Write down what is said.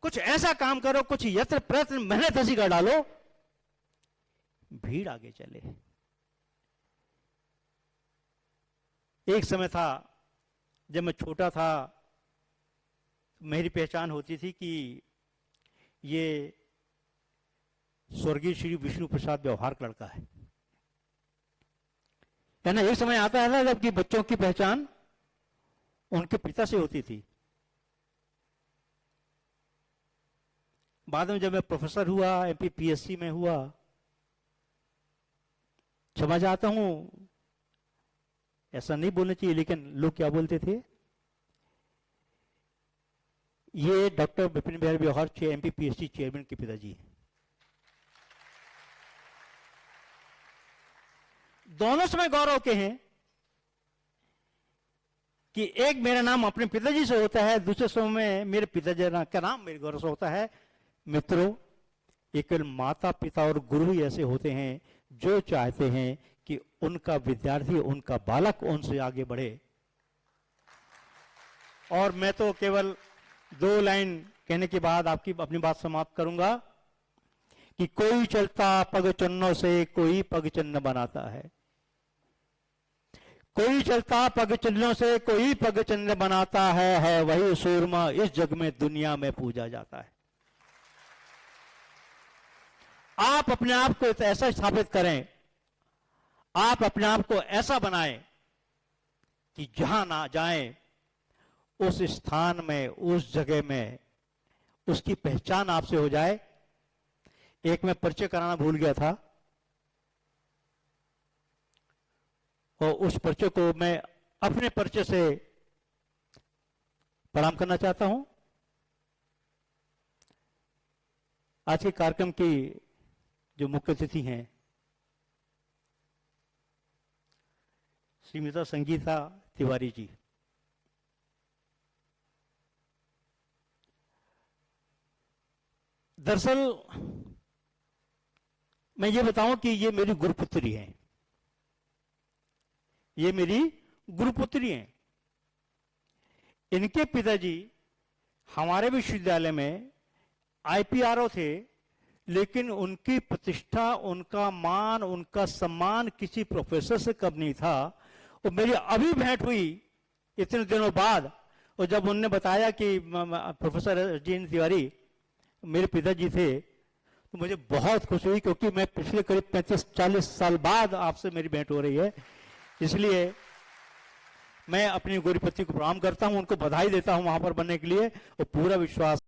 कुछ ऐसा काम करो, कुछ यत्न प्रयत्न मेहनत ऐसी कर डालो, भीड़ आगे चले। एक समय था जब मैं छोटा था, मेरी पहचान होती थी कि ये स्वर्गीय श्री विष्णु प्रसाद व्यवहार का लड़का है ना। एक समय आता है ना जबकि बच्चों की पहचान उनके पिता से होती थी। बाद में जब मैं प्रोफेसर हुआ, एमपी पीएससी में हुआ, क्षमा चाहता हूं, ऐसा नहीं बोलना चाहिए, लेकिन लोग क्या बोलते थे, ये डॉक्टर विपिन बिहारी व्यवहार एमपी पीएससी चेयरमैन के पिताजी हैं। दोनों समय गौरव के हैं कि एक मेरा नाम अपने पिताजी से होता है, दूसरे समय में मेरे पिताजी का नाम मेरे गौरव से होता है। मित्रों, ये केवल माता पिता और गुरु ही ऐसे होते हैं जो चाहते हैं कि उनका विद्यार्थी, उनका बालक उनसे आगे बढ़े। और मैं तो केवल 2 लाइन कहने के बाद आपकी अपनी बात समाप्त करूंगा कि कोई चलता पग चन्नों से कोई पग चन्न बनाता है, कोई चलता पग चन्नों से कोई पग चन्न बनाता है वही सूरमा इस जग में दुनिया में पूजा जाता है। आप अपने आप को ऐसा स्थापित करें, आप अपने आप को ऐसा बनाएं कि जहां ना जाएं उस स्थान में, उस जगह में उसकी पहचान आपसे हो जाए। एक मैं परिचय कराना भूल गया था, और उस परिचय को मैं अपने परिचय से प्रणाम करना चाहता हूं। आज के कार्यक्रम की जो मुख्य अतिथि हैं श्रीमती संगीता तिवारी जी, दरअसल मैं ये बताऊं कि ये मेरी गुरुपुत्री हैं, ये मेरी गुरुपुत्री हैं। इनके पिताजी हमारे विश्वविद्यालय में आईपीआरओ थे, लेकिन उनकी प्रतिष्ठा, उनका मान, उनका सम्मान किसी प्रोफेसर से कम नहीं था। और मेरी अभी भेंट हुई इतने दिनों बाद, और जब उनने बताया कि प्रोफेसर जीन तिवारी मेरे पिताजी थे, तो मुझे बहुत खुशी हुई, क्योंकि मैं पिछले करीब 35-40 साल बाद आपसे मेरी भेंट हो रही है। इसलिए मैं अपनी गुरुपति को प्रणाम करता हूं, उनको बधाई देता हूं वहां पर बनने के लिए, और पूरा विश्वास